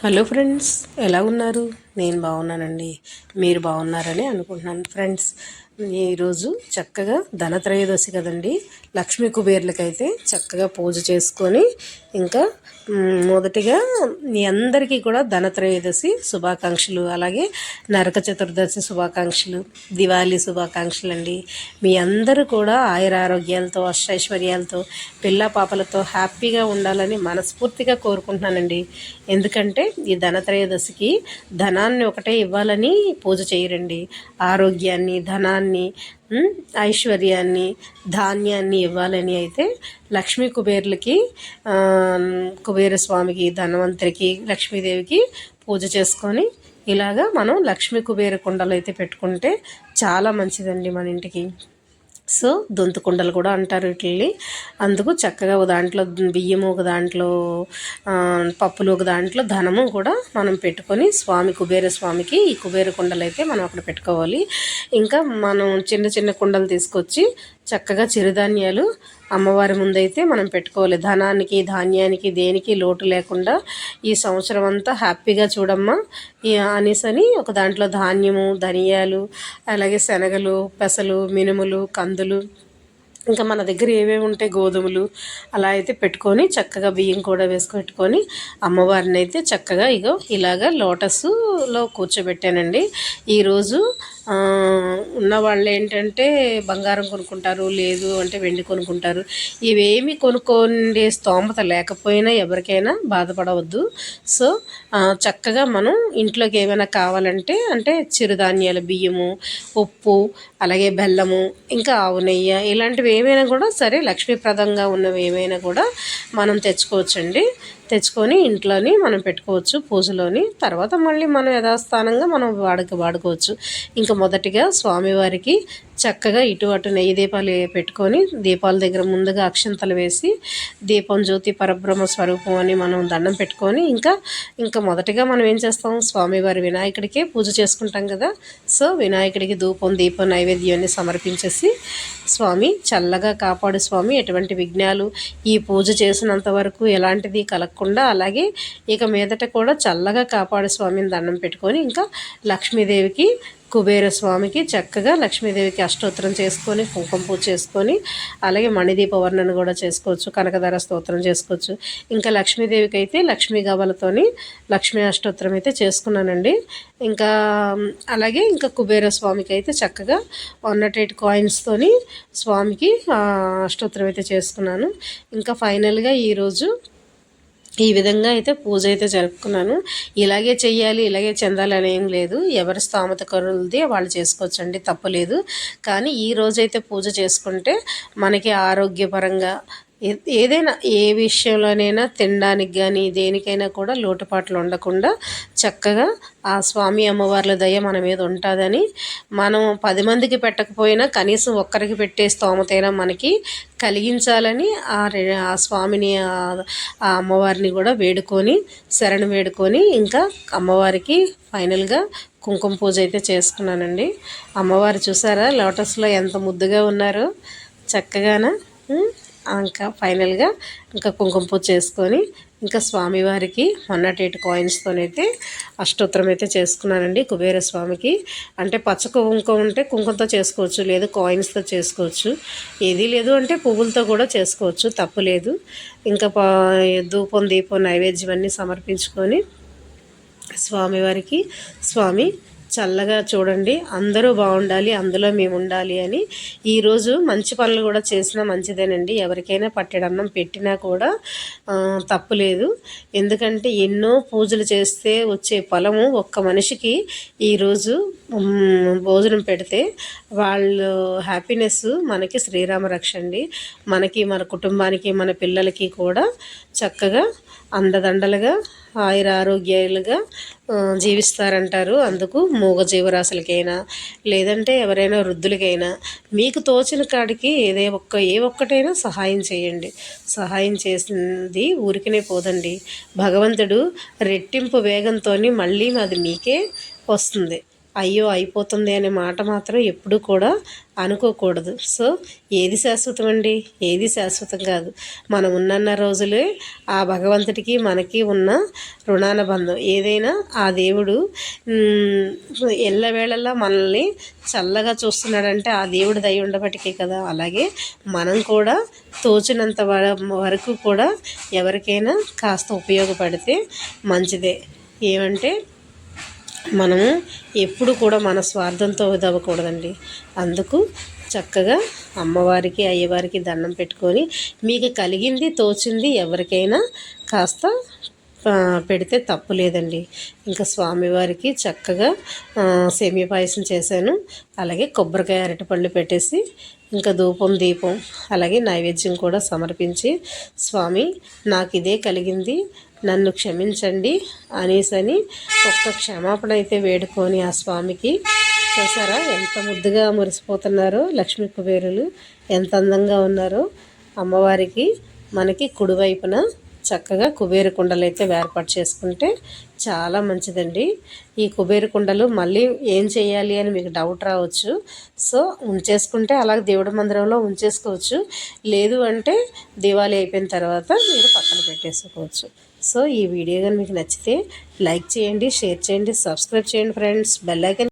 Hello friends, ఎలా ఉన్నారు? నేను బాగున్నానండి. మీరు బాగున్నారని అనుకుంటున్నాను. ఫ్రెండ్స్, ఈరోజు చక్కగా ధనత్రయోదశి కదండి. లక్ష్మీ కుబేర్లకైతే చక్కగా పూజ చేసుకొని ఇంకా మొదటిగా మీ అందరికీ కూడా ధనత్రయోదశి శుభాకాంక్షలు, అలాగే నరక చతుర్దశి శుభాకాంక్షలు, దివాళీ శుభాకాంక్షలు అండి. మీ అందరూ కూడా ఆయురారోగ్యాలతో అష్టైశ్వర్యాలతో పిల్ల పాపలతో హ్యాపీగా ఉండాలని మనస్ఫూర్తిగా కోరుకుంటున్నానండి. ఎందుకంటే ఈ ధనత్రయోదశికి ధనాన్ని ఒకటే ఇవ్వాలని పూజ చేయరండి. ఆరోగ్యాన్ని, ధనాన్ని, ఐశ్వర్యాన్ని, ధాన్యాన్ని ఇవ్వాలని అయితే లక్ష్మీ కుబేర్లకి, కుబేరస్వామికి, ధనవంతరికి, లక్ష్మీదేవికి పూజ చేసుకొని ఇలాగా మనం లక్ష్మీ కుబేర కుండలు అయితే పెట్టుకుంటే చాలా మంచిదండి మన ఇంటికి. సో దొంతు కుండలు కూడా అంటారు వీటిని. అందుకు చక్కగా ఒక దాంట్లో బియ్యము, ఒక దాంట్లో పప్పులు, ఒక దాంట్లో ధనము కూడా మనం పెట్టుకొని స్వామి కుబేర స్వామికి ఈ కుబేర కుండలు అయితే మనం అక్కడ పెట్టుకోవాలి. ఇంకా మనం చిన్న చిన్న కుండలు తీసుకొచ్చి చక్కగా చిరుధాన్యాలు అమ్మవారి ముందైతే మనం పెట్టుకోవాలి. ధనానికి, ధాన్యానికి, దేనికి లోటు లేకుండా ఈ సంవత్సరం అంతా హ్యాపీగా చూడమ్మా అనేసని ఒక దాంట్లో ధాన్యము, ధనియాలు, అలాగే శనగలు, పెసలు, మినుములు, కందులు, ఇంకా మన దగ్గర ఏమేమి ఉంటాయి, గోధుమలు, అలా అయితే పెట్టుకొని చక్కగా బియ్యం కూడా వేసి పెట్టుకొని అమ్మవారిని అయితే చక్కగా ఇలాగా లోటస్లో కూర్చోబెట్టానండి. ఈరోజు ఉన్నవాళ్ళు ఏంటంటే బంగారం కొనుక్కుంటారు, లేదు అంటే వెండి కొనుక్కుంటారు. ఇవేమి కొనుక్కోండే స్తోమత లేకపోయినా ఎవరికైనా బాధపడవద్దు. సో చక్కగా మనం ఇంట్లోకి ఏమైనా కావాలంటే అంటే చిరుధాన్యాల బియ్యము, ఉప్పు, అలాగే బెల్లము, ఇంకా ఆవు నెయ్యి, ఇలాంటివి ఏమైనా కూడా సరే లక్ష్మీప్రదంగా ఉన్నవి ఏమైనా కూడా మనం తెచ్చుకోవచ్చండి. తెచ్చుకొని ఇంట్లోని మనం పెట్టుకోవచ్చు పూజలోని. తర్వాత మళ్ళీ మనం యథాస్థానంగా మనం వాడుకోవచ్చు. ఇంకా మొదటిగా స్వామివారికి చక్కగా ఇటు అటు నెయ్యి దీపాలు పెట్టుకొని దీపాల దగ్గర ముందుగా అక్షంతలు వేసి దీపం జ్యోతి పరబ్రహ్మ స్వరూపం అని మనం దండం పెట్టుకొని ఇంకా మొదటిగా మనం ఏం చేస్తాం, స్వామివారి వినాయకుడికే పూజ చేసుకుంటాం కదా. సో వినాయకుడికి ధూపం, దీపం, నైవేద్యాన్ని సమర్పించేసి స్వామి చల్లగా కాపాడు స్వామి, ఎటువంటి విఘ్నాలు ఈ పూజ చేసినంత వరకు ఎలాంటిది కలగకుండా, అలాగే ఇక మీదట కూడా చల్లగా కాపాడు స్వామిని దండం పెట్టుకొని ఇంకా లక్ష్మీదేవికి, కుబేర స్వామికి చక్కగా లక్ష్మీదేవికి అష్టోత్తరం చేసుకొని కుంకుమ పూజ చేసుకొని, అలాగే మణిదీప వర్ణన కూడా చేసుకోవచ్చు, కనకధార స్తోత్రం చేసుకోవచ్చు. ఇంకా లక్ష్మీదేవికి అయితే లక్ష్మీ గవలతోని లక్ష్మీ అష్టోత్తరం అయితే చేసుకున్నానండి. ఇంకా అలాగే ఇంకా కుబేర స్వామికి అయితే చక్కగా 108 కాయిన్స్తోని స్వామికి అష్టోత్తరం అయితే చేసుకున్నాను. ఇంకా ఫైనల్గా ఈరోజు ఈ విధంగా అయితే పూజ అయితే జరుపుకున్నాను. ఇలాగే చెయ్యాలి, ఇలాగే చెందాలి అని ఏం లేదు. ఎవరి స్థామత కరులది వాళ్ళు చేసుకోవచ్చండి, తప్పలేదు. కానీ ఈ రోజైతే పూజ చేసుకుంటే మనకి ఆరోగ్యపరంగా ఏదైనా ఏ విషయంలోనైనా తినడానికి కానీ దేనికైనా కూడా లోటుపాట్లు ఉండకుండా చక్కగా ఆ స్వామి అమ్మవార్ల దయ మన మీద ఉంటుందని, మనం 10 మందికి పెట్టకపోయినా కనీసం ఒక్కరికి పెట్టే స్తోమతైనా మనకి కలిగించాలని ఆ స్వామిని, ఆ అమ్మవారిని కూడా వేడుకొని శరణు వేడుకొని ఇంకా అమ్మవారికి ఫైనల్గా కుంకుమ పూజ అయితే చేసుకున్నానండి. అమ్మవారు చూసారా లోటస్లో ఎంత ముద్దుగా ఉన్నారో చక్కగాన. ఇంకా ఫైనల్గా ఇంకా కుంకుమ పూజ చేసుకొని ఇంకా స్వామివారికి 108 కాయిన్స్తోనైతే అష్టోత్తరం అయితే చేసుకున్నానండి. కుబేర స్వామికి అంటే పచ్చ కుంకుమ ఉంటే కుంకుమతో చేసుకోవచ్చు, లేదు కాయిన్స్తో చేసుకోవచ్చు, ఏది లేదు అంటే పువ్వులతో కూడా చేసుకోవచ్చు, తప్పులేదు. ఇంకా ధూపం, దీపం, నైవేద్యం అన్నీ సమర్పించుకొని స్వామివారికి, స్వామి చల్లగా చూడండి, అందరూ బాగుండాలి, అందులో మేము ఉండాలి అని ఈరోజు మంచి పనులు కూడా చేసినా మంచిదేనండి. ఎవరికైనా పట్టెడన్నం పెట్టినా కూడా తప్పులేదు. ఎందుకంటే ఎన్నో పూజలు చేస్తే వచ్చే ఫలము ఒక్క మనిషికి ఈరోజు భోజనం పెడితే వాళ్ళు హ్యాపీనెస్ మనకి శ్రీరామ రక్ష అండి. మనకి, మన కుటుంబానికి, మన పిల్లలకి కూడా చక్కగా అండదండలుగా ఆయురారోగ్యాలుగా జీవిస్తారంటారు. అందుకు మూగ జీవరాశులకైనా లేదంటే ఎవరైనా వృద్ధులకైనా మీకు తోచిన కాడికి ఏ ఒక్కటైనా సహాయం చేయండి. సహాయం చేసింది ఊరికనే పోదండి. భగవంతుడు రెట్టింపు వేగంతో మళ్ళీ అది మీకే వస్తుంది. అయ్యో అయిపోతుంది అనే మాట మాత్రం ఎప్పుడు కూడా అనుకోకూడదు. సో ఏది శాశ్వతం అండి? ఏది శాశ్వతం కాదు. మనం ఉన్నన్న రోజులే ఆ భగవంతుడికి మనకి ఉన్న రుణానుబంధం. ఏదైనా ఆ దేవుడు ఎల్లవేళలా మనల్ని చల్లగా చూస్తున్నాడంటే ఆ దేవుడి దయ ఉండబట్టికే కదా. అలాగే మనం కూడా తోచినంత వరకు కూడా ఎవరికైనా కాస్త ఉపయోగపడితే మంచిదే. ఏమంటే మనము ఎప్పుడు కూడా మన స్వార్థంతో ఇదవ్వకూడదండి. అందుకు చక్కగా అమ్మవారికి అయ్యవారికి దండం పెట్టుకొని మీకు కలిగింది తోచింది ఎవరికైనా కాస్త పెడితే తప్పు లేదండి. ఇంకా స్వామివారికి చక్కగా సేమియా పాయసం చేశాను. అలాగే కొబ్బరికాయ అరటిపళ్ళు పెట్టేసి ఇంకా ధూపం దీపం అలాగే నైవేద్యం కూడా సమర్పించి, స్వామి నాకు ఇదే కలిగింది, నన్ను క్షమించండి అనేసని ఒక్క క్షమాపణ అయితే వేడుకొని ఆ స్వామికి, చూసారా ఎంత ముద్దుగా మురిసిపోతున్నారో లక్ష్మీ కుబేరులు, ఎంత అందంగా ఉన్నారో. అమ్మవారికి మనకి కుడివైపున చక్కగా కుబేర కుండలు అయితే ఏర్పాటు చేసుకుంటే చాలా మంచిదండి. ఈ కుబేర కుండలు మళ్ళీ ఏం చేయాలి అని మీకు డౌట్ రావచ్చు. సో ఉంచేసుకుంటే అలాగే దేవుడి మందిరంలో ఉంచేసుకోవచ్చు. లేదు అంటే దివాళీ అయిపోయిన తర్వాత మీరు పక్కన పెట్టేసుకోవచ్చు. సో ఈ వీడియో కానీ మీకు నచ్చితే లైక్ చేయండి, షేర్ చేయండి, సబ్స్క్రైబ్ చేయండి ఫ్రెండ్స్. Bell icon